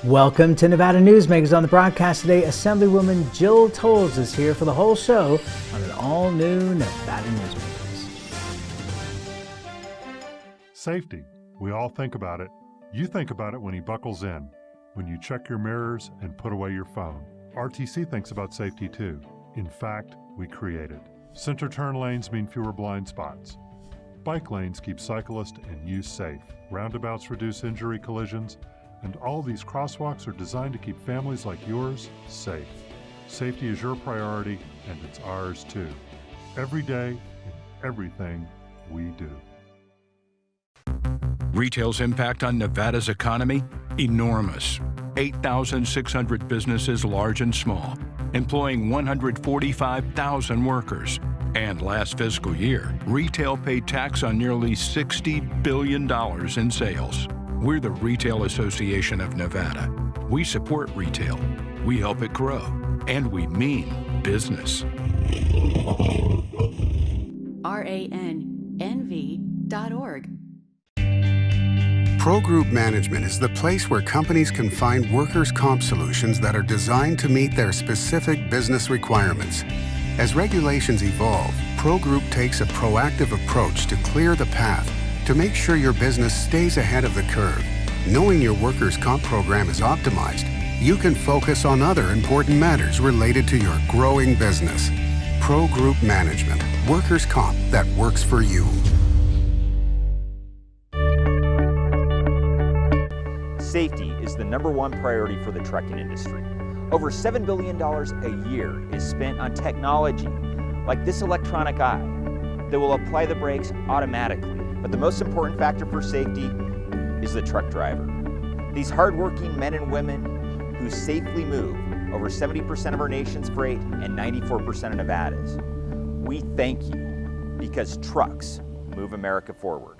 Welcome to Nevada Newsmakers. On the broadcast today, Assemblywoman Jill Tolles is here for the whole show on an all-new Nevada Newsmakers. Safety. We all think about it. You think about it when he buckles in, when you check your mirrors and put away your phone. RTC thinks about safety too. In fact, we create it. Center turn lanes mean fewer blind spots. Bike lanes keep cyclists and you safe. Roundabouts reduce injury collisions. And all these crosswalks are designed to keep families like yours safe. Safety is your priority, and it's ours too. Every day, in everything we do. Retail's impact on Nevada's economy? Enormous. 8,600 businesses, large and small, employing 145,000 workers. And last fiscal year, retail paid tax on nearly $60 billion in sales. We're the Retail Association of Nevada. We support retail, we help it grow, and we mean business. RANNV.org. Pro Group Management is the place where companies can find workers' comp solutions that are designed to meet their specific business requirements. As regulations evolve, Pro Group takes a proactive approach to clear the path to make sure your business stays ahead of the curve. Knowing your workers' comp program is optimized, you can focus on other important matters related to your growing business. Pro Group Management, workers' comp that works for you. Safety is the #1 priority for the trucking industry. Over $7 billion a year is spent on technology like this electronic eye that will apply the brakes automatically. But the most important factor for safety is the truck driver. These hardworking men and women who safely move over 70% of our nation's freight and 94% of Nevada's. We thank you because trucks move America forward.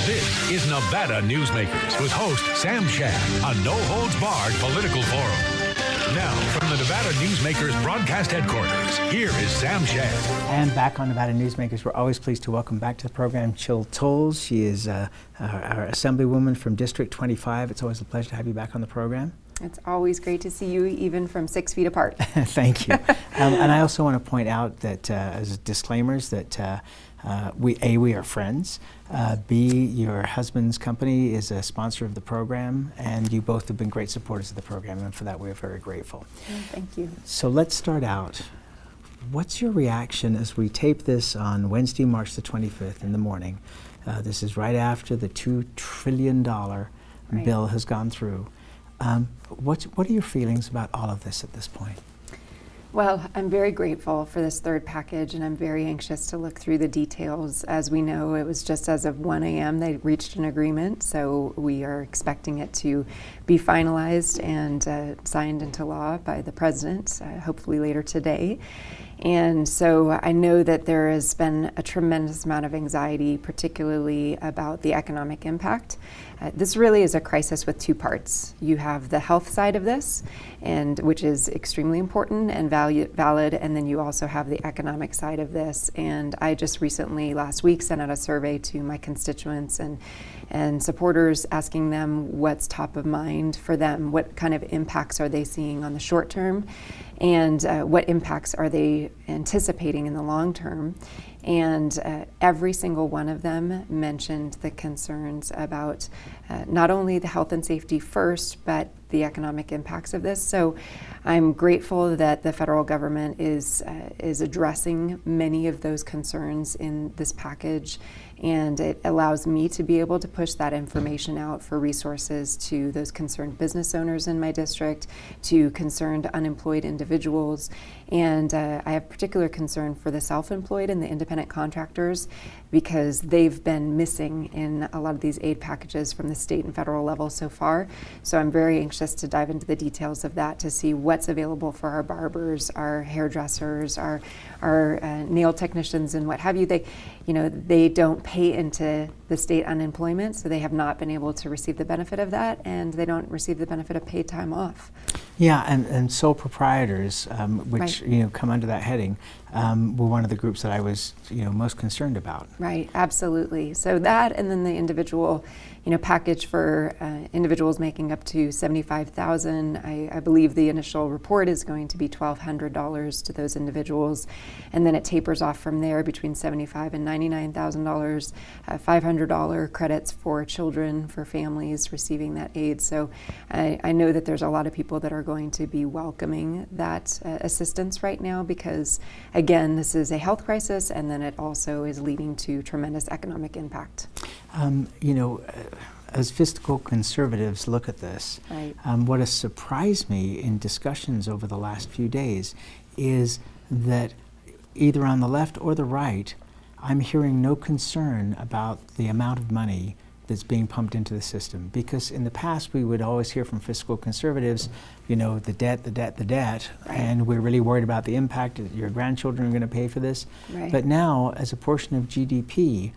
This is Nevada Newsmakers with host Sam Shad, a no-holds-barred political forum. Now, from the Nevada Newsmakers broadcast headquarters, here is Sam Shad. And back on Nevada Newsmakers, we're always pleased to welcome back to the program Jill Tolles. She is our Assemblywoman from District 25. It's always a pleasure to have you back on the program. It's always great to see you, even from 6 feet apart. Thank you. And I also want to point out that, as disclaimers, that we are friends. B, your husband's company is a sponsor of the program, and you both have been great supporters of the program, and for that we're very grateful. Thank you. So let's start out. What's your reaction as we tape this on Wednesday, March the 25th in the morning? This is right after the $2 trillion bill has gone through. What are your feelings about all of this at this point? Well, I'm very grateful for this third package, and I'm very anxious to look through the details. As we know, it was just as of 1 a.m. they reached an agreement, so we are expecting it to be finalized and signed into law by the president, hopefully later today. And so I know that there has been a tremendous amount of anxiety, particularly about the economic impact. This really is a crisis with two parts. You have the health side of this, and which is extremely important and valid, and then you also have the economic side of this. And I just recently, last week, sent out a survey to my constituents and supporters, asking them what's top of mind for them, what kind of impacts are they seeing on the short term, and what impacts are they anticipating in the long term. And every single one of them mentioned the concerns about not only the health and safety first, but the economic impacts of this. So I'm grateful that the federal government is addressing many of those concerns in this package, and it allows me to be able to push that information out for resources to those concerned business owners in my district, to concerned unemployed individuals, and I have particular concern for the self-employed and the independent contractors, because they've been missing in a lot of these aid packages from the state and federal level so far. So I'm very anxious to dive into the details of that to see what's available for our barbers, our hairdressers, our nail technicians, and what have you. They don't pay into the state unemployment, so they have not been able to receive the benefit of that, and they don't receive the benefit of paid time off. Yeah, and sole proprietors, which right. come under that heading, were one of the groups that I was most concerned about. Right, absolutely. So that, and then the individual package for individuals making up to $75,000. I believe the initial report is going to be $1,200 to those individuals, and then it tapers off from there between $75,000 and $99,000. $500 credits for children, for families receiving that aid. So I know that there's a lot of people that are going to be welcoming that assistance right now because, again, this is a health crisis, and then it also is leading to tremendous economic impact. As fiscal conservatives look at this, Right. What has surprised me in discussions over the last few days is that either on the left or the right, I'm hearing no concern about the amount of money that's being pumped into the system. Because in the past, we would always hear from fiscal conservatives, the debt, the debt, the debt, Right. and we're really worried about the impact that your grandchildren are going to pay for this. Right. But now, as a portion of GDP,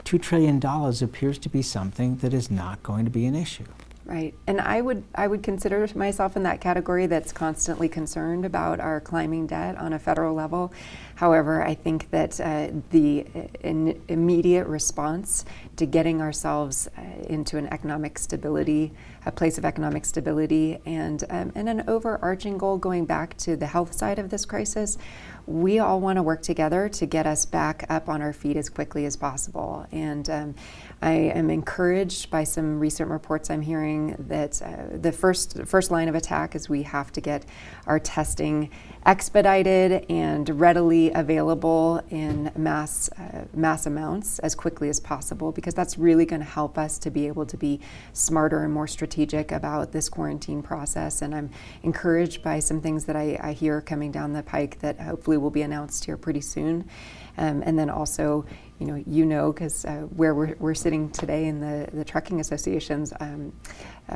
$2 trillion appears to be something that is not going to be an issue. Right, and I would consider myself in that category that's constantly concerned about our climbing debt on a federal level. However, I think that the immediate response to getting ourselves into an economic stability, a place of economic stability, and an overarching goal going back to the health side of this crisis, we all want to work together to get us back up on our feet as quickly as possible. And I am encouraged by some recent reports I'm hearing that the first line of attack is we have to get our testing expedited and readily available in mass amounts as quickly as possible, because that's really going to help us to be able to be smarter and more strategic about this quarantine process. And I'm encouraged by some things that I hear coming down the pike that hopefully will be announced here pretty soon. And then also, because where we're sitting today in the Trucking Association's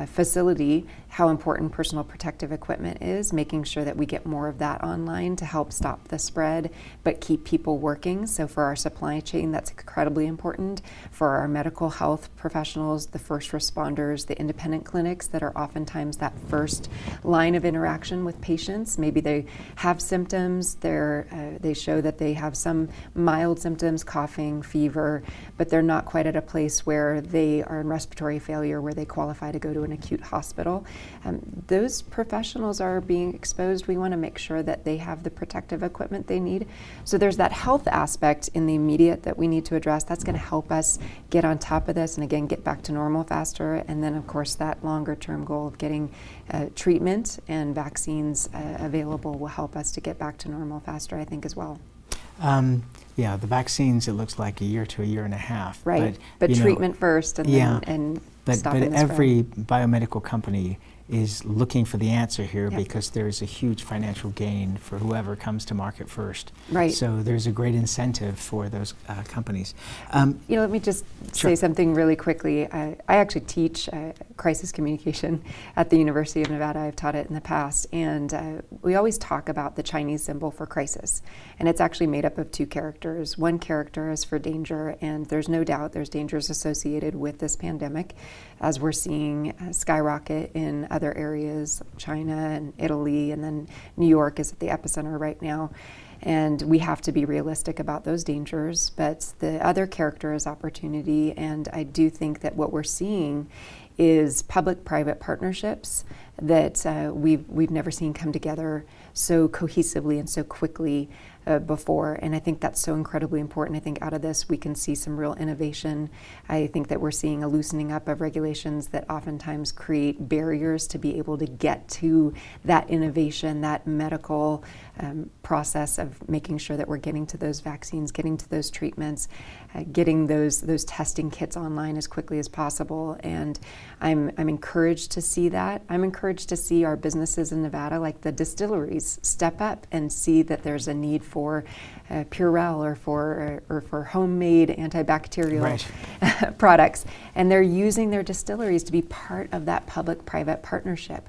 facility, how important personal protective equipment is, making sure that we get more of that online to help stop the spread, but keep people working. So for our supply chain, that's incredibly important. For our medical health professionals, the first responders, the independent clinics that are oftentimes that first line of interaction with patients. Maybe they have symptoms, they show that they have some mild symptoms, coughing, fever, but they're not quite at a place where they are in respiratory failure, where they qualify to go to an acute hospital. Those professionals are being exposed. We want to make sure that they have the protective equipment they need. So there's that health aspect in the immediate that we need to address. That's going to help us get on top of this and again get back to normal faster. And then of course that longer term goal of getting treatment and vaccines available will help us to get back to normal faster, I think, as well. Yeah, the vaccines, it looks like a year to a year and a half. Right, but treatment first and yeah, then but stopping the every spread. biomedical company is looking for the answer here because there's a huge financial gain for whoever comes to market first. Right. So there's a great incentive for those companies. Let me just say something really quickly. I actually teach crisis communication at the University of Nevada. I've taught it in the past, and we always talk about the Chinese symbol for crisis, and it's actually made up of two characters. One character is for danger, and there's no doubt there's dangers associated with this pandemic, as we're seeing skyrocket in other areas, China and Italy, and then New York is at the epicenter right now. And we have to be realistic about those dangers, but the other character is opportunity, and I do think that what we're seeing is public-private partnerships that we've never seen come together so cohesively and so quickly before, and I think that's so incredibly important. I think out of this we can see some real innovation. I think that we're seeing a loosening up of regulations that oftentimes create barriers to be able to get to that innovation, that medical process of making sure that we're getting to those vaccines, getting to those treatments, getting those testing kits online as quickly as possible. And I'm encouraged to see that. I'm encouraged to see our businesses in Nevada, like the distilleries, step up and see that there's a need for Purell or for homemade antibacterial products. and they're using their distilleries to be part of that public-private partnership.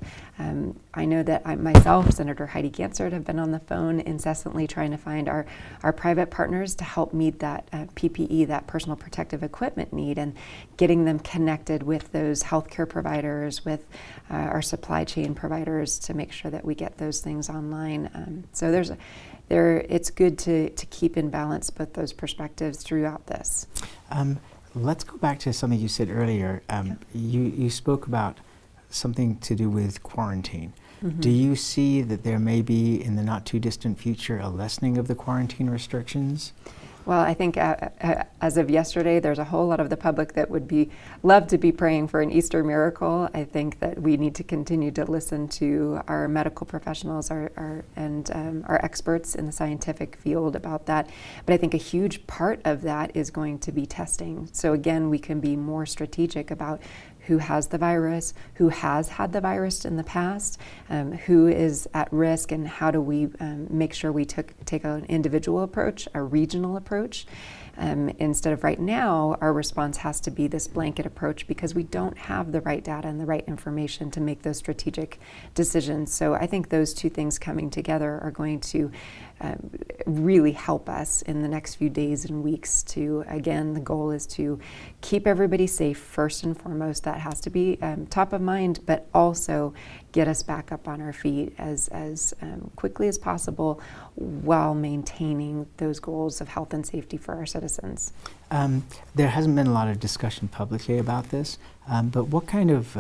I know that myself, Senator Heidi Gansert, have been on the phone incessantly trying to find our private partners to help meet that PPE, that personal protective equipment need, and getting them connected with those healthcare providers, with our supply chain providers to make sure that we get those things online. So it's good to keep in balance both those perspectives throughout this. Let's go back to something you said earlier. You spoke about something to do with quarantine. Mm-hmm. Do you see that there may be, in the not too distant future, a lessening of the quarantine restrictions? Well, I think as of yesterday, there's a whole lot of the public that would love to be praying for an Easter miracle. I think that we need to continue to listen to our medical professionals and our experts in the scientific field about that. But I think a huge part of that is going to be testing. So again, we can be more strategic about who has the virus, who has had the virus in the past, who is at risk, and how do we make sure we take an individual approach, a regional approach. Instead of right now, our response has to be this blanket approach because we don't have the right data and the right information to make those strategic decisions. So I think those two things coming together are going to really help us in the next few days and weeks to, again, the goal is to keep everybody safe first and foremost. That has to be top of mind, but also get us back up on our feet as quickly as possible while maintaining those goals of health and safety for our citizens. There hasn't been a lot of discussion publicly about this, but what kind of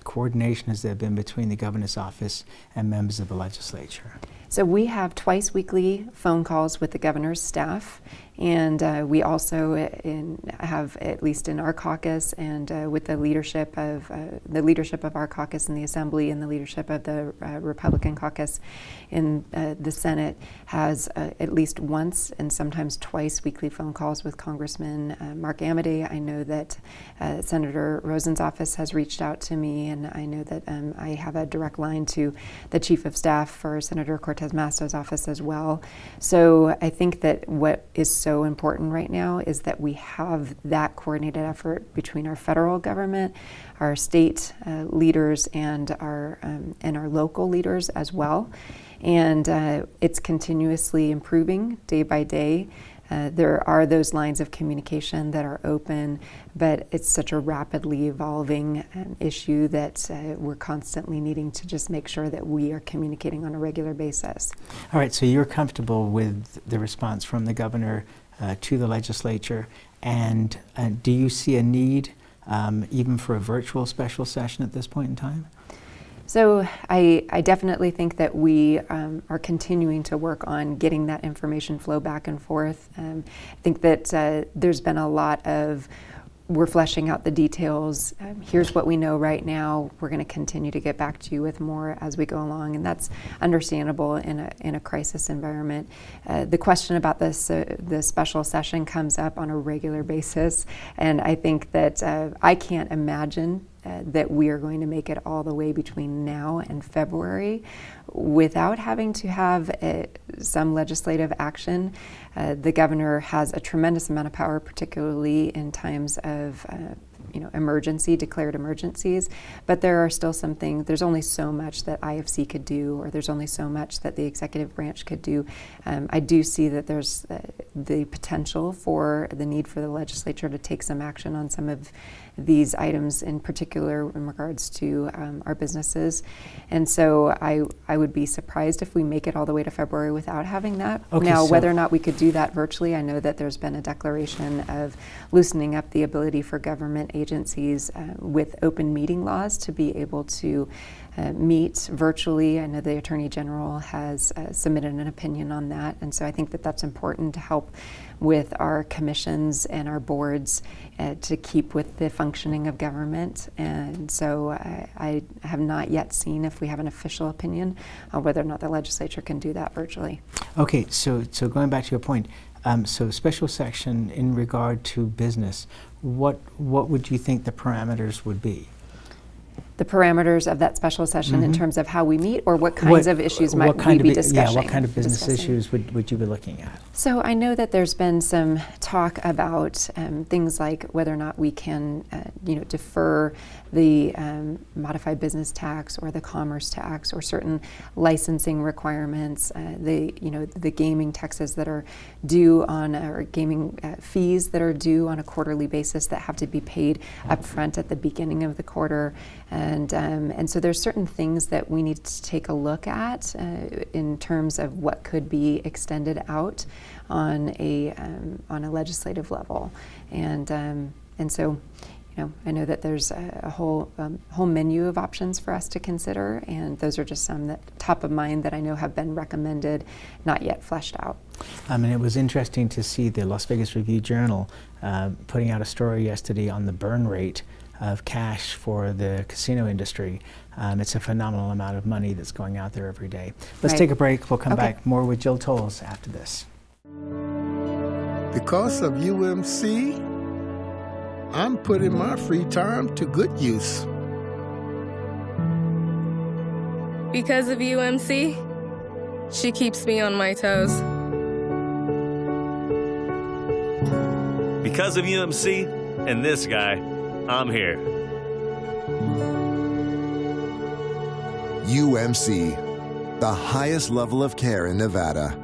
coordination has there been between the governor's office and members of the legislature? So we have twice weekly phone calls with the governor's staff, and we also have, at least in our caucus and with the leadership of our caucus in the Assembly and the leadership of the Republican caucus in the Senate, has at least once and sometimes twice weekly phone calls with Congressman Mark Amodei. I know that Senator Rosen's office has reached out to me, and I know that I have a direct line to the Chief of Staff for Senator Cortez Masto's office as well. So I think that what is so important right now is that we have that coordinated effort between our federal government, our state leaders, and our local leaders as well. And it's continuously improving day by day. There are those lines of communication that are open, but it's such a rapidly evolving issue that we're constantly needing to just make sure that we are communicating on a regular basis. All right, so you're comfortable with the response from the governor to the legislature, and do you see a need even for a virtual special session at this point in time? So I definitely think that we are continuing to work on getting that information flow back and forth. I think that there's been a lot of, we're fleshing out the details. Here's what we know right now. We're going to continue to get back to you with more as we go along, and that's understandable in a crisis environment. The question about this, the special session comes up on a regular basis, and I think that I can't imagine that we are going to make it all the way between now and February without having to have some legislative action. The governor has a tremendous amount of power, particularly in times of declared emergencies, but there are still there's only so much that IFC could do, or there's only so much that the executive branch could do. I do see that there's the potential for the need for the legislature to take some action on some of these items, in particular in regards to our businesses. And so I would be surprised if we make it all the way to February without having that. Okay, now, so whether or not we could do that virtually, I know that there's been a declaration of loosening up the ability for government agencies with open meeting laws to be able to meet virtually. I know the Attorney General has submitted an opinion on that, and so I think that that's important to help with our commissions and our boards to keep with the functioning of government. And so I have not yet seen if we have an official opinion on whether or not the legislature can do that virtually. Okay, so going back to your point, so special section in regard to business, what would you think the parameters would be? the parameters of that special session in terms of how we meet, or what kinds of issues might we be discussing? Yeah, what kind of business issues would you be looking at? So I know that there's been some talk about things like whether or not we can, defer the modified business tax or the commerce tax or certain licensing requirements, the gaming taxes that are due on, or gaming fees that are due on a quarterly basis that have to be paid up front at the beginning of the quarter. And so there's certain things that we need to take a look at in terms of what could be extended out on a legislative level, and so I know that there's a whole menu of options for us to consider, and those are just some that top of mind that I know have been recommended, not yet fleshed out. And it was interesting to see the Las Vegas Review-Journal putting out a story yesterday on the burn rate of cash for the casino industry. It's a phenomenal amount of money that's going out there every day. Let's take a break. We'll come back more with Jill Tolles after this. Because of UMC, I'm putting my free time to good use. Because of UMC, she keeps me on my toes. Because of UMC and this guy, I'm here. UMC, the highest level of care in Nevada.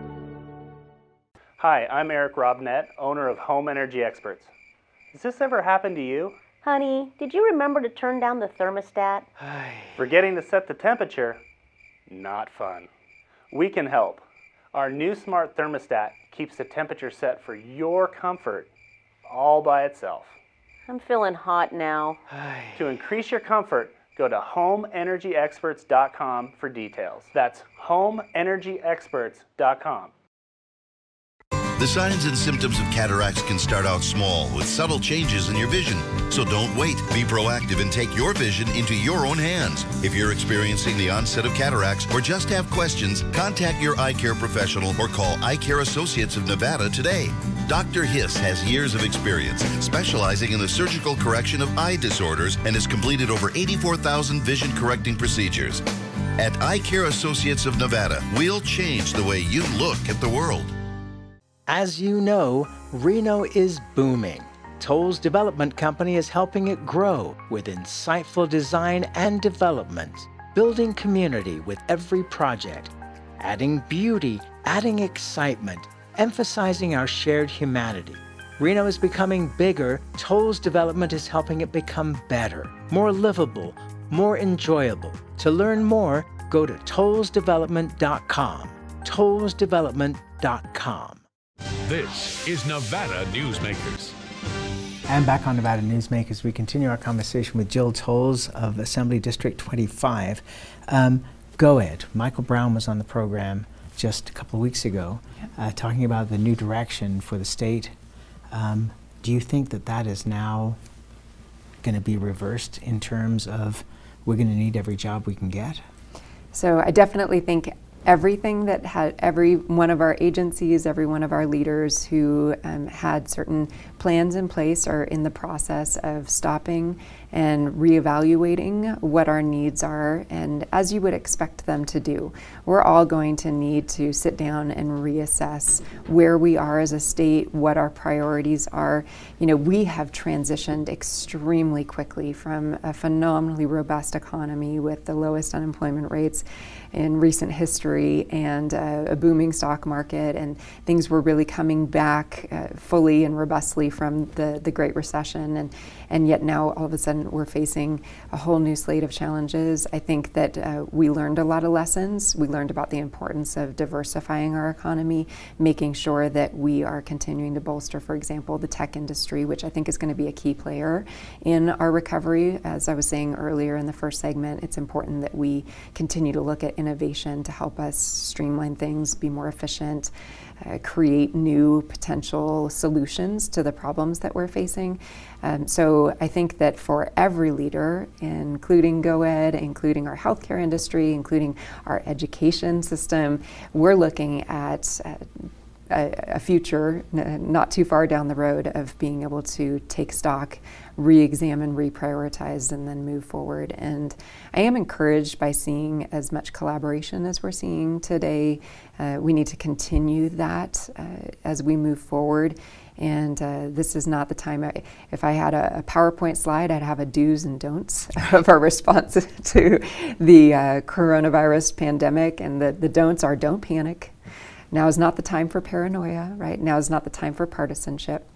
Hi, I'm Eric Robnett, owner of Home Energy Experts. Has this ever happened to you? Honey, did you remember to turn down the thermostat? Forgetting to set the temperature? Not fun. We can help. Our new smart thermostat keeps the temperature set for your comfort all by itself. I'm feeling hot now. To increase your comfort, go to homeenergyexperts.com for details. That's homeenergyexperts.com. The signs and symptoms of cataracts can start out small with subtle changes in your vision. So don't wait. Be proactive and take your vision into your own hands. If you're experiencing the onset of cataracts or just have questions, contact your eye care professional or call Eye Care Associates of Nevada today. Dr. Hiss has years of experience specializing in the surgical correction of eye disorders and has completed over 84,000 vision correcting procedures. At Eye Care Associates of Nevada, we'll change the way you look at the world. As you know, Reno is booming. Tolles Development Company is helping it grow with insightful design and development, building community with every project, adding beauty, adding excitement, emphasizing our shared humanity. Reno is becoming bigger. Tolles Development is helping it become better, more livable, more enjoyable. To learn more, go to tollesdevelopment.com. tollesdevelopment.com. This is Nevada Newsmakers. And back on Nevada Newsmakers, we continue our conversation with Jill Tolles of Assembly District 25. Go Ed. Michael Brown was on the program just a couple of weeks ago talking about the new direction for the state. Do you think that that is now going to be reversed in terms of we're going to need every job we can get? So I definitely think everything that had every one of our agencies, every one of our leaders who had certain plans in place are in the process of stopping and reevaluating what our needs are, and as you would expect them to do. We're all going to need to sit down and reassess where we are as a state, what our priorities are. We have transitioned extremely quickly from a phenomenally robust economy with the lowest unemployment rates in recent history and a booming stock market, and things were really coming back fully and robustly from the Great Recession, and yet now all of a sudden we're facing a whole new slate of challenges. I think that we learned a lot of lessons. We learned about the importance of diversifying our economy, making sure that we are continuing to bolster, for example, the tech industry, which I think is going to be a key player in our recovery. As I was saying earlier in the first segment, it's important that we continue to look at innovation to help us streamline things, be more efficient, create new potential solutions to the problems that we're facing. So I think that for every leader, including GoEd, including our healthcare industry, including our education system, we're looking at a future not too far down the road of being able to take stock re-examine, reprioritize, and then move forward. And I am encouraged by seeing as much collaboration as we're seeing today. We need to continue that as we move forward. And this is not the time. If I had a PowerPoint slide, I'd have a do's and don'ts of our response to the coronavirus pandemic. And the don'ts are: don't panic. Now is not the time for paranoia, right? Now is not the time for partisanship.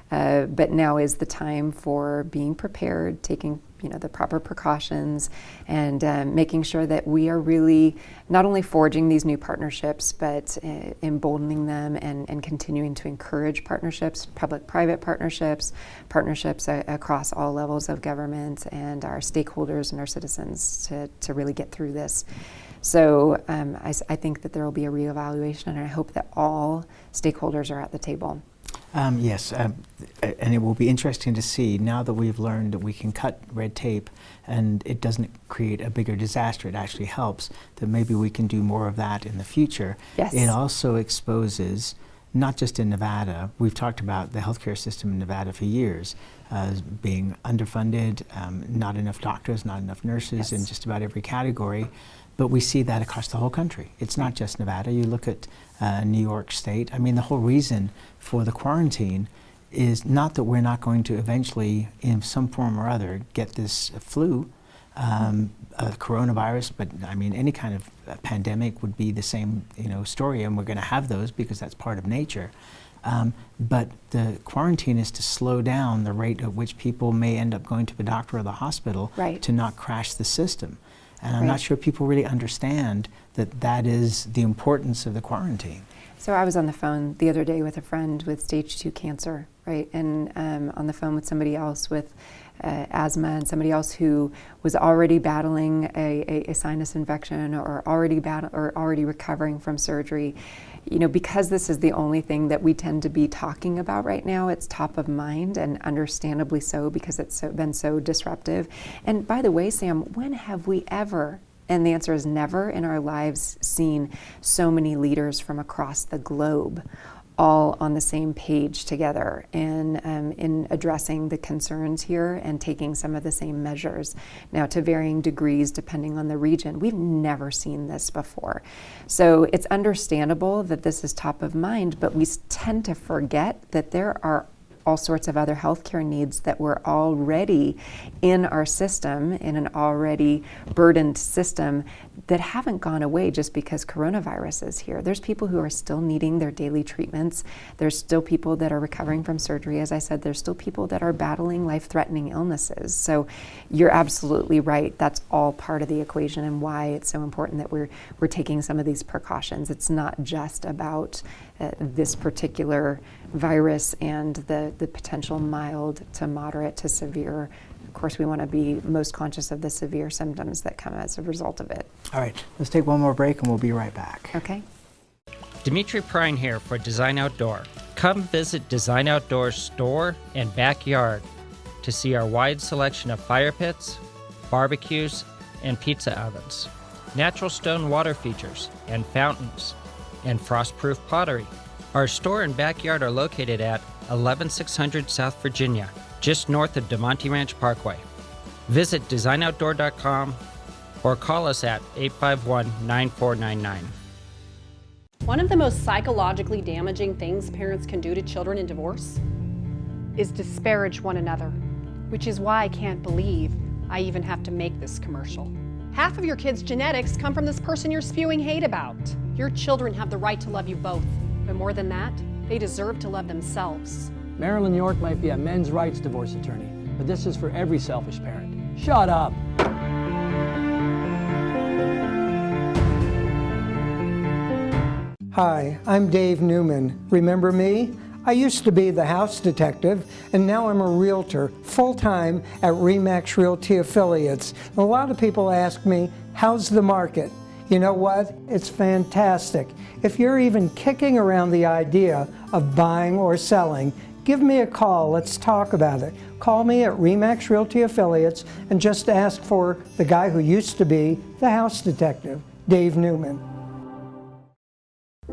But now is the time for being prepared, taking the proper precautions, and making sure that we are really not only forging these new partnerships, but emboldening them and continuing to encourage partnerships, public-private partnerships, across all levels of government and our stakeholders and our citizens to really get through this. So I think that there will be a reevaluation, and I hope that all stakeholders are at the table. Yes, and it will be interesting to see, now that we've learned that we can cut red tape and it doesn't create a bigger disaster, it actually helps, that maybe we can do more of that in the future. Yes. It also exposes, not just in Nevada, we've talked about the healthcare system in Nevada for years as being underfunded, not enough doctors, not enough nurses in just about every category. But we see that across the whole country. It's not just Nevada. You look at New York State. I mean, the whole reason for the quarantine is not that we're not going to eventually, in some form or other, get this flu, coronavirus, but I mean, any kind of pandemic would be the same, story, and we're going to have those because that's part of nature. But the quarantine is to slow down the rate at which people may end up going to the doctor or the hospital to not crash the system. And I'm not sure people really understand that that is the importance of the quarantine. So I was on the phone the other day with a friend with stage 2 cancer, right? And on the phone with somebody else with asthma, and somebody else who was already battling a sinus infection, or already recovering from surgery. Because this is the only thing that we tend to be talking about right now, it's top of mind, and understandably so, because it's been so disruptive. And by the way, Sam, when have we ever, and the answer is never, in our lives seen so many leaders from across the globe all on the same page together and in addressing the concerns here and taking some of the same measures, now to varying degrees depending on the region. We've never seen this before. So it's understandable that this is top of mind, but we tend to forget that there are all sorts of other healthcare needs that were already in our system, in an already burdened system, that haven't gone away just because coronavirus is here. There's people who are still needing their daily treatments. There's still people that are recovering from surgery. As I said, there's still people that are battling life-threatening illnesses. So you're absolutely right. That's all part of the equation, and why it's so important that we're taking some of these precautions. It's not just about this particular virus and the potential mild to moderate to severe. Of course, we want to be most conscious of the severe symptoms that come as a result of it. All right, let's take one more break and we'll be right back. Okay. Dimitri Prine here for Design Outdoor. Come visit Design Outdoor's store and backyard to see our wide selection of fire pits, barbecues, and pizza ovens, natural stone water features and fountains, and frost-proof pottery. Our store and backyard are located at 11600 South Virginia, just north of DeMonte Ranch Parkway. Visit designoutdoor.com or call us at 851-9499. One of the most psychologically damaging things parents can do to children in divorce is disparage one another, which is why I can't believe I even have to make this commercial. Half of your kids' genetics come from this person you're spewing hate about. Your children have the right to love you both, but more than that, they deserve to love themselves. Marilyn York might be a men's rights divorce attorney, but this is for every selfish parent. Shut up! Hi, I'm Dave Newman. Remember me? I used to be the house detective, and now I'm a realtor, full-time at RE/MAX Realty Affiliates. And a lot of people ask me, how's the market? You know what? It's fantastic. If you're even kicking around the idea of buying or selling, give me a call. Let's talk about it. Call me at RE/MAX Realty Affiliates and just ask for the guy who used to be the house detective, Dave Newman.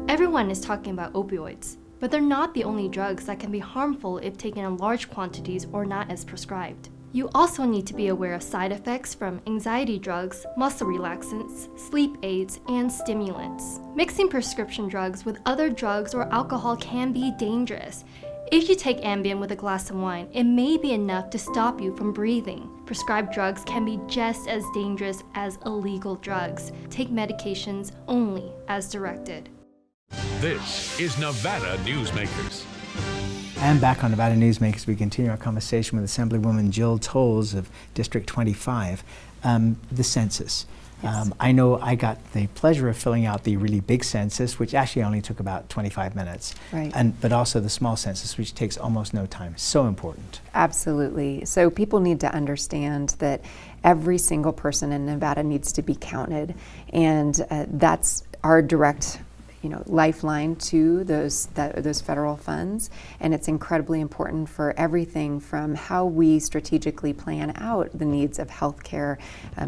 Everyone is talking about opioids. But they're not the only drugs that can be harmful if taken in large quantities or not as prescribed. You also need to be aware of side effects from anxiety drugs, muscle relaxants, sleep aids, and stimulants. Mixing prescription drugs with other drugs or alcohol can be dangerous. If you take Ambien with a glass of wine, it may be enough to stop you from breathing. Prescribed drugs can be just as dangerous as illegal drugs. Take medications only as directed. This is Nevada Newsmakers. And back on Nevada Newsmakers, we continue our conversation with Assemblywoman Jill Tolles of District 25. The census. Yes. I know I got the pleasure of filling out the really big census, which actually only took about 25 minutes. Right. But also the small census, which takes almost no time. So important. Absolutely. So people need to understand that every single person in Nevada needs to be counted, and that's our direct lifeline to those federal funds, and it's incredibly important for everything from how we strategically plan out the needs of healthcare,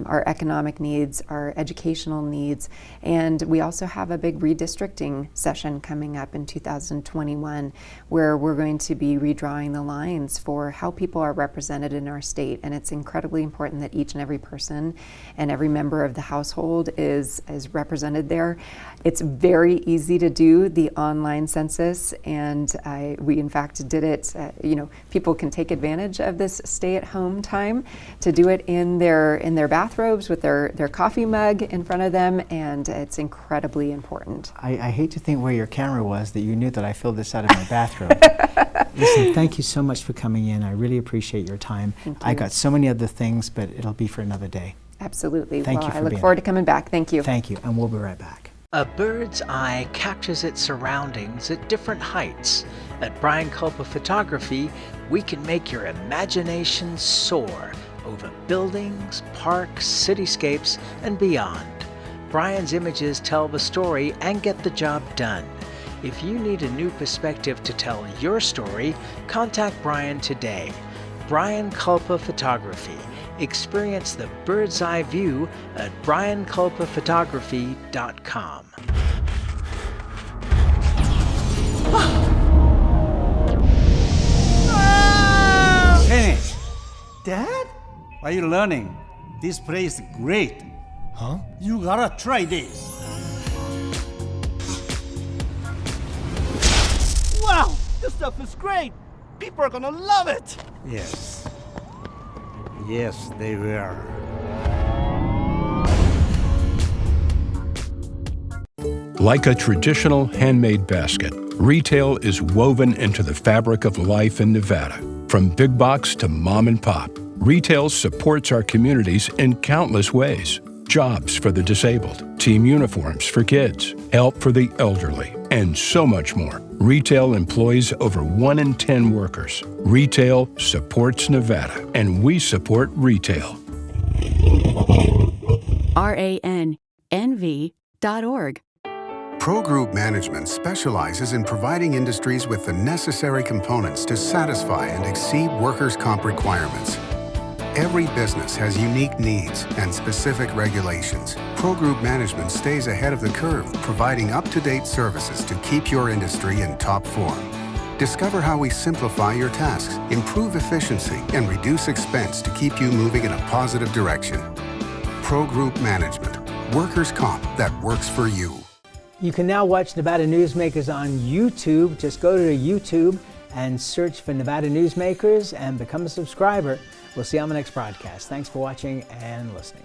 our economic needs, our educational needs, and we also have a big redistricting session coming up in 2021 where we're going to be redrawing the lines for how people are represented in our state, and it's incredibly important that each and every person and every member of the household is represented there. It's very easy to do the online census, and we in fact did it. People can take advantage of this stay-at-home time to do it in their bathrobes with their coffee mug in front of them, and it's incredibly important. I hate to think where your camera was that you knew that I filled this out of my bathrobe. Listen, thank you so much for coming in. I really appreciate your time. I got so many other things, but it'll be for another day. Absolutely. Thank you for I look forward to coming back. Thank you. Thank you, and we'll be right back. A bird's eye captures its surroundings at different heights. At Brian Culpa Photography, we can make your imagination soar over buildings, parks, cityscapes, and beyond. Brian's images tell the story and get the job done. If you need a new perspective to tell your story, contact Brian today. Brian Culpa Photography. Experience the bird's eye view at brianculpaphotography.com. Hey, Dad? What are you learning? This place is great. Huh? You gotta try this. Wow, this stuff is great. People are gonna love it. Yes. Yes, they will. Like a traditional handmade basket, retail is woven into the fabric of life in Nevada. From big box to mom and pop, retail supports our communities in countless ways. Jobs for the disabled, team uniforms for kids, help for the elderly, and so much more. Retail employs over 1 in 10 workers. Retail supports Nevada, and we support retail. RANNV.org. Pro Group Management specializes in providing industries with the necessary components to satisfy and exceed workers' comp requirements. Every business has unique needs and specific regulations. Pro Group Management stays ahead of the curve, providing up-to-date services to keep your industry in top form. Discover how we simplify your tasks, improve efficiency, and reduce expense to keep you moving in a positive direction. Pro Group Management. Workers' comp that works for you. You can now watch Nevada Newsmakers on YouTube. Just go to YouTube and search for Nevada Newsmakers and become a subscriber. We'll see you on the next broadcast. Thanks for watching and listening.